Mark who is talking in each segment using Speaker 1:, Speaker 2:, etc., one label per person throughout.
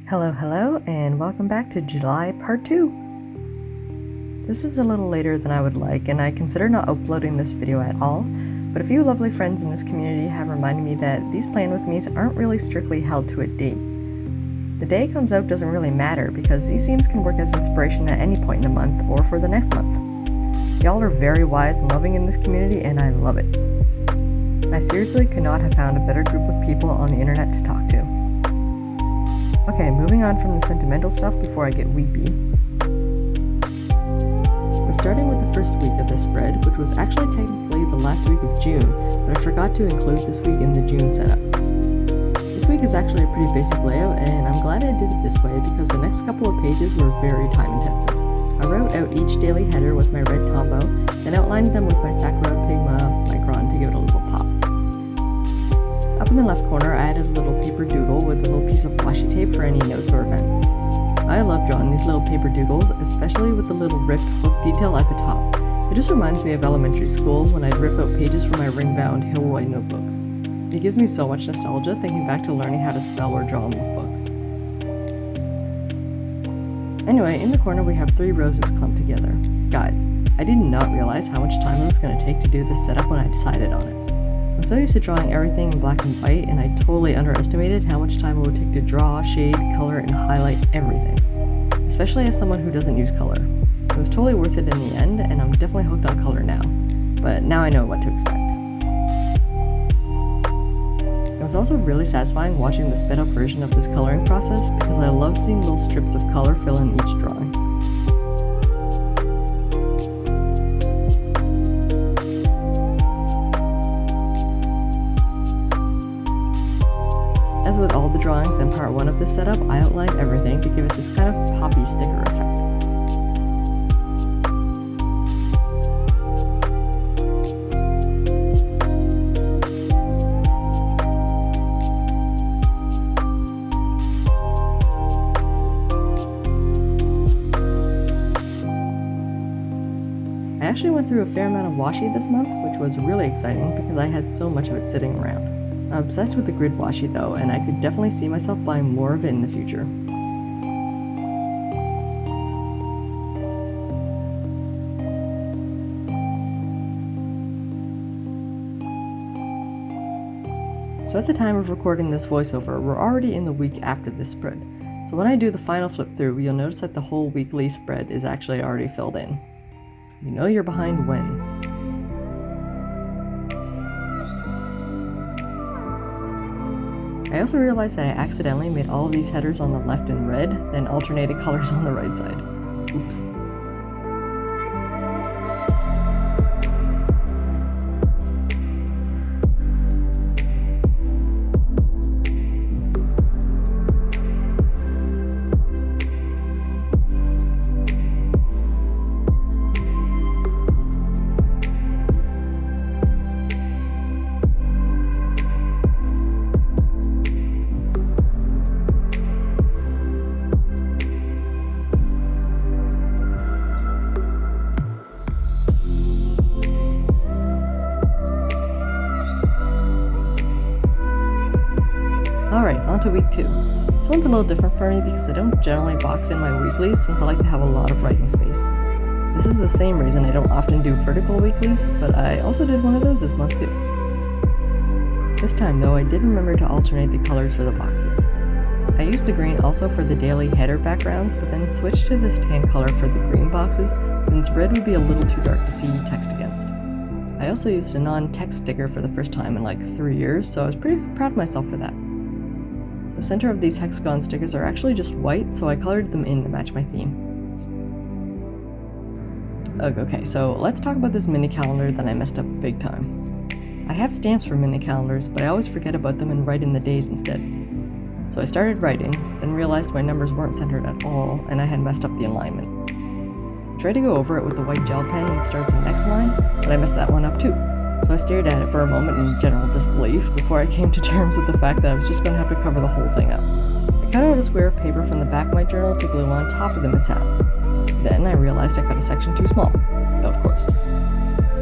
Speaker 1: Hello, and welcome back to July Part 2. This is a little later than I would like, and I consider not uploading this video at all, but a few lovely friends in this community have reminded me that these plan with me's aren't really strictly held to a date. The day it comes out doesn't really matter, because these themes can work as inspiration at any point in the month, or for the next month. Y'all are very wise and loving in this community, and I love it. I seriously could not have found a better group of people on the internet to talk to. Okay, moving on from the sentimental stuff before I get weepy. We're starting with the first week of this spread, which was actually technically the last week of June, but I forgot to include this week in the June setup. This week is actually a pretty basic layout, and I'm glad I did it this way because the next couple of pages were very time intensive. I wrote out each daily header with my red Tombow, then outlined them with my Sakura Pigma Micron to give it a little pop. Up in the left corner, I added a little paper doodle with a little piece of washi tape for any notes or events. I love drawing these little paper doodles, especially with the little ripped hook detail at the top. It just reminds me of elementary school when I'd rip out pages from my ring-bound Hilroy notebooks. It gives me so much nostalgia thinking back to learning how to spell or draw in these books. Anyway, in the corner we have 3 roses clumped together. Guys, I did not realize how much time it was going to take to do this setup when I decided on it. I'm so used to drawing everything in black and white, and I totally underestimated how much time it would take to draw, shade, color, and highlight everything. Especially as someone who doesn't use color. It was totally worth it in the end, and I'm definitely hooked on color now. But now I know what to expect. It was also really satisfying watching the sped up version of this coloring process because I love seeing little strips of color fill in each drawing. As with all the drawings in part 1 of this setup, I outlined everything to give it this kind of poppy sticker effect. I actually went through a fair amount of washi this month, which was really exciting because I had so much of it sitting around. I'm obsessed with the grid washi though, and I could definitely see myself buying more of it in the future. So at the time of recording this voiceover, we're already in the week after this spread. So when I do the final flip through, you'll notice that the whole weekly spread is actually already filled in. You know you're behind when. I also realized that I accidentally made all of these headers on the left in red, then alternated colors on the right side. Oops. Alright, on to week 2. This one's a little different for me because I don't generally box in my weeklies since I like to have a lot of writing space. This is the same reason I don't often do vertical weeklies, but I also did one of those this month too. This time though, I did remember to alternate the colors for the boxes. I used the green also for the daily header backgrounds, but then switched to this tan color for the green boxes since red would be a little too dark to see text against. I also used a non-text sticker for the first time in like 3 years, so I was pretty proud of myself for that. The center of these hexagon stickers are actually just white, so I colored them in to match my theme. Okay, so let's talk about this mini calendar that I messed up big time. I have stamps for mini calendars, but I always forget about them and write in the days instead. So I started writing, then realized my numbers weren't centered at all, and I had messed up the alignment. I tried to go over it with a white gel pen and start the next line, but I messed that one up too. So I stared at it for a moment in general disbelief before I came to terms with the fact that I was just going to have to cover the whole thing up. I cut out a square of paper from the back of my journal to glue on top of the mishap. Then I realized I cut a section too small, of course.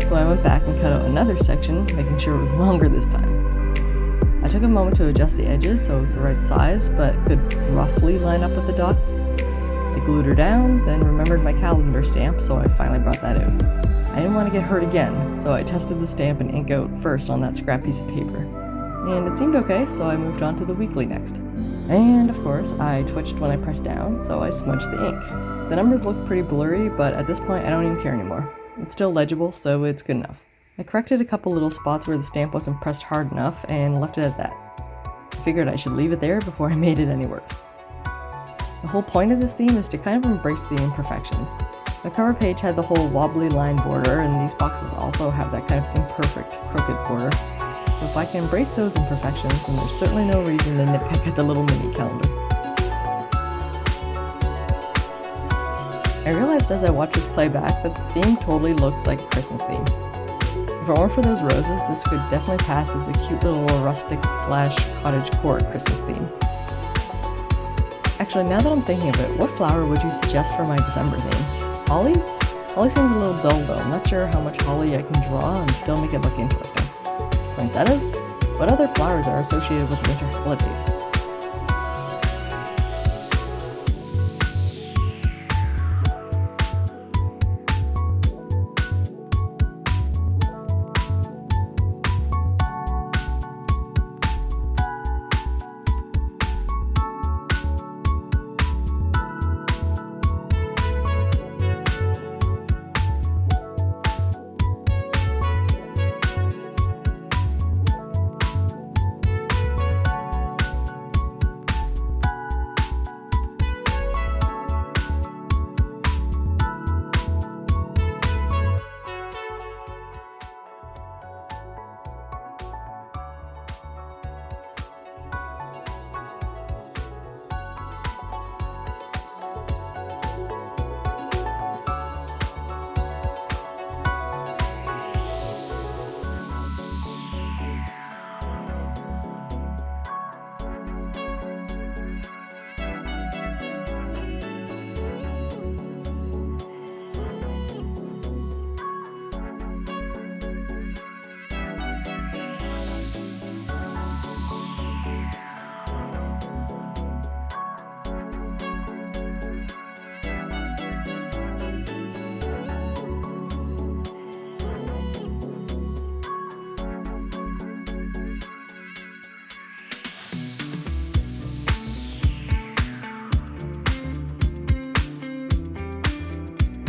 Speaker 1: So I went back and cut out another section, making sure it was longer this time. I took a moment to adjust the edges so it was the right size, but could roughly line up with the dots. I glued her down, then remembered my calendar stamp, so I finally brought that out. I didn't want to get hurt again, so I tested the stamp and ink out first on that scrap piece of paper. And it seemed okay, so I moved on to the weekly next. And of course, I twitched when I pressed down, so I smudged the ink. The numbers look pretty blurry, but at this point I don't even care anymore. It's still legible, so it's good enough. I corrected a couple little spots where the stamp wasn't pressed hard enough and left it at that. I figured I should leave it there before I made it any worse. The whole point of this theme is to kind of embrace the imperfections. The cover page had the whole wobbly line border, and these boxes also have that kind of imperfect, crooked border. So if I can embrace those imperfections, then there's certainly no reason to nitpick at the little mini calendar. I realized as I watched this playback that the theme totally looks like a Christmas theme. If it weren't for those roses, this could definitely pass as a cute little rustic/cottagecore Christmas theme. Actually, now that I'm thinking of it, what flower would you suggest for my December theme? Holly? Holly seems a little dull though. I'm not sure how much holly I can draw and still make it look interesting. Poinsettias? What other flowers are associated with winter holidays?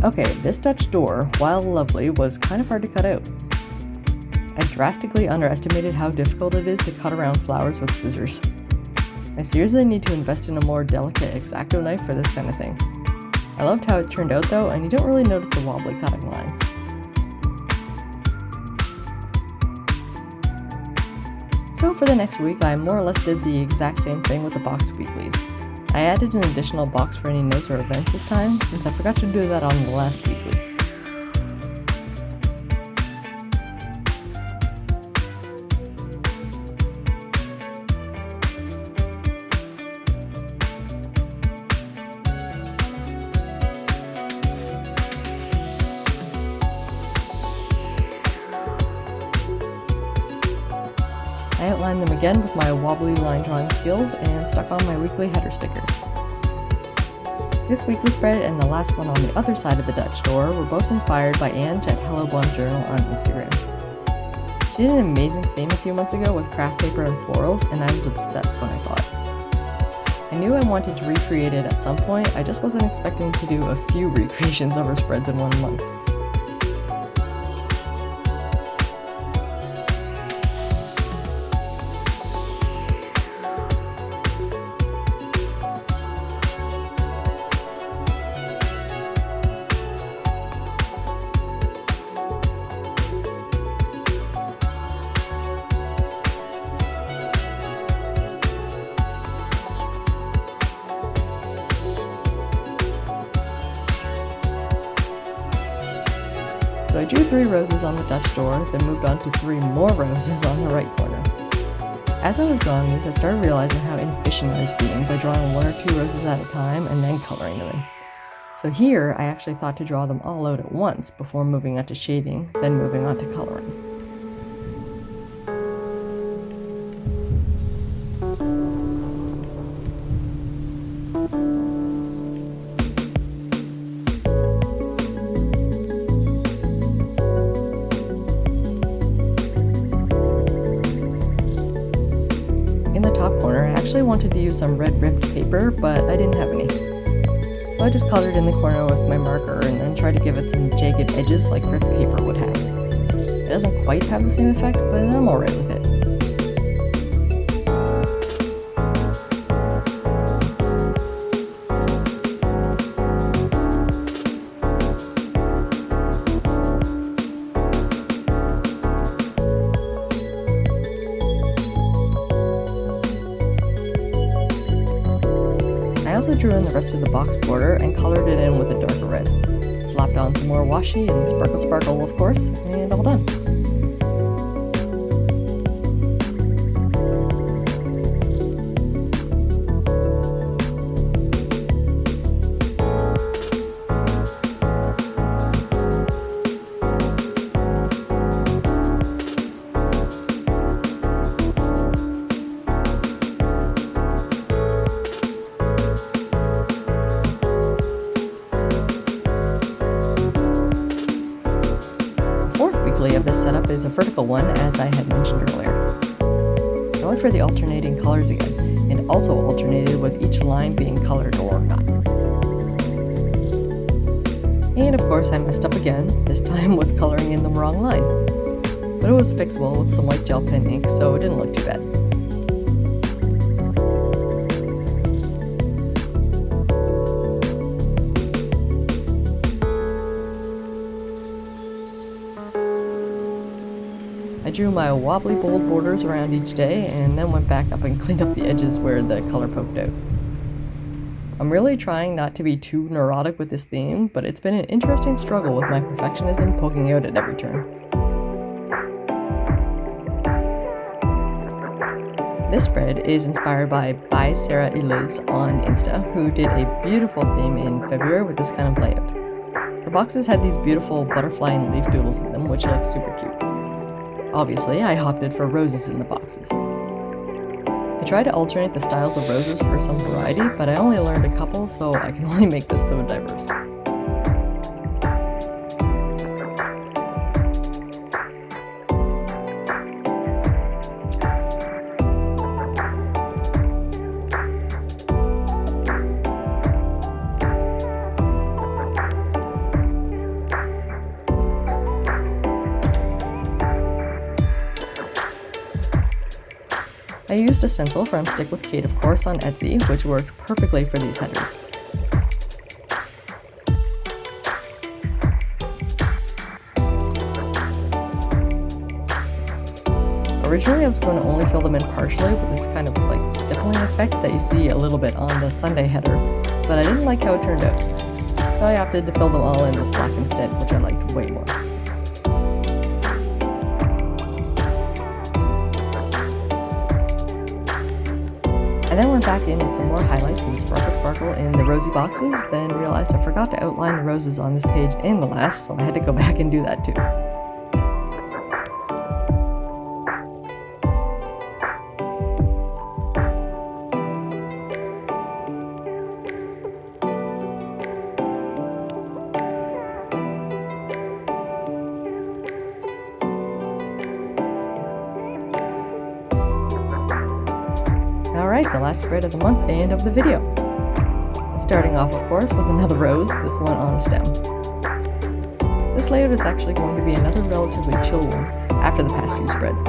Speaker 1: Okay, this Dutch door, while lovely, was kind of hard to cut out. I drastically underestimated how difficult it is to cut around flowers with scissors. I seriously need to invest in a more delicate X-Acto knife for this kind of thing. I loved how it turned out though, and you don't really notice the wobbly cutting lines. So for the next week, I more or less did the exact same thing with the boxed weeklies. I added an additional box for any notes or events this time, since I forgot to do that on the last weekly. I outlined them again with my wobbly line drawing skills and stuck on my weekly header stickers. This weekly spread and the last one on the other side of the Dutch door were both inspired by Ange at Hello Blonde Journal on Instagram. She did an amazing theme a few months ago with craft paper and florals, and I was obsessed when I saw it. I knew I wanted to recreate it at some point, I just wasn't expecting to do a few recreations of her spreads in 1 month. So I drew 3 roses on the Dutch door, then moved on to 3 more roses on the right corner. As I was drawing these, I started realizing how inefficient I was being by drawing 1 or 2 roses at a time and then coloring them in. So here, I actually thought to draw them all out at once before moving on to shading, then moving on to coloring. In the top corner, I actually wanted to use some red ripped paper, but I didn't have any. So I just colored in the corner with my marker and then tried to give it some jagged edges like ripped paper would have. It doesn't quite have the same effect, but I'm alright with it. I also drew in the rest of the box border and colored it in with a darker red. Slapped on some more washi and sparkle sparkle, of course, and all done. Of this setup is a vertical one, as I had mentioned earlier. I went for the alternating colors again, and also alternated with each line being colored or not. And of course I messed up again, this time with coloring in the wrong line. But it was fixable with some white gel pen ink, so it didn't look too bad. I drew my wobbly bold borders around each day and then went back up and cleaned up the edges where the color poked out. I'm really trying not to be too neurotic with this theme, but it's been an interesting struggle with my perfectionism poking out at every turn. This spread is inspired by Sarah Eliz on Insta, who did a beautiful theme in February with this kind of layout. Her boxes had these beautiful butterfly and leaf doodles in them, which look super cute. Obviously, I opted for roses in the boxes. I tried to alternate the styles of roses for some variety, but I only learned a couple, so I can only make this so diverse. I used a stencil from Stick with Kate, of course, on Etsy, which worked perfectly for these headers. Originally I was going to only fill them in partially with this kind of like stippling effect that you see a little bit on the Sunday header, but I didn't like how it turned out. So I opted to fill them all in with black instead, which I liked way more. I then went back in with some more highlights and sparkle in the rosy boxes, then realized I forgot to outline the roses on this page and the last, so I had to go back and do that too. Alright, the last spread of the month and of the video. Starting off, of course, with another rose, this one on a stem. This layout is actually going to be another relatively chill one after the past few spreads.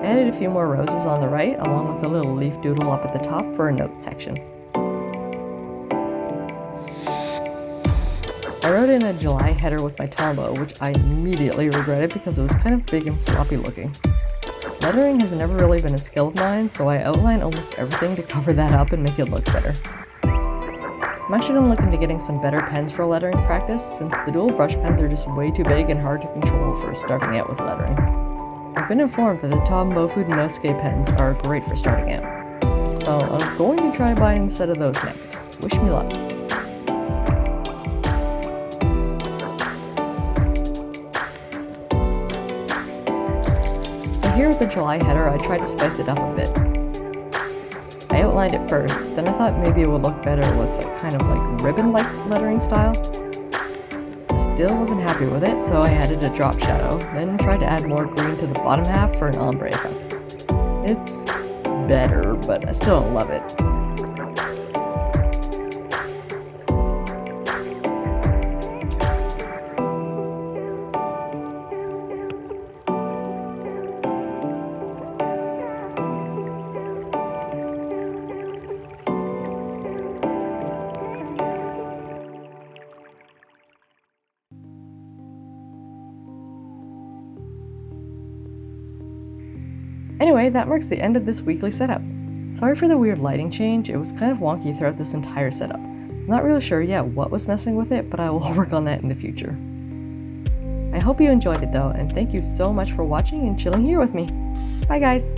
Speaker 1: I added a few more roses on the right, along with a little leaf doodle up at the top for a note section. I wrote in a July header with my Tombow, which I immediately regretted because it was kind of big and sloppy looking. Lettering has never really been a skill of mine, so I outline almost everything to cover that up and make it look better. I'm actually going to look into getting some better pens for lettering practice, since the dual brush pens are just way too big and hard to control for starting out with lettering. I've been informed that the Tombow Dual Brush pens are great for starting out, so so I'm going to try buying a set of those next. Wish me luck. So here with the July header, I tried to spice it up a bit. I outlined it first, then I thought maybe it would look better with a kind of like ribbon-like lettering style. I still wasn't happy with it, so I added a drop shadow, then tried to add more green to the bottom half for an ombre effect. It's better, but I still don't love it. Anyway, that marks the end of this weekly setup. Sorry for the weird lighting change, it was kind of wonky throughout this entire setup. I'm not really sure yet what was messing with it, but I will work on that in the future. I hope you enjoyed it though, and thank you so much for watching and chilling here with me. Bye guys!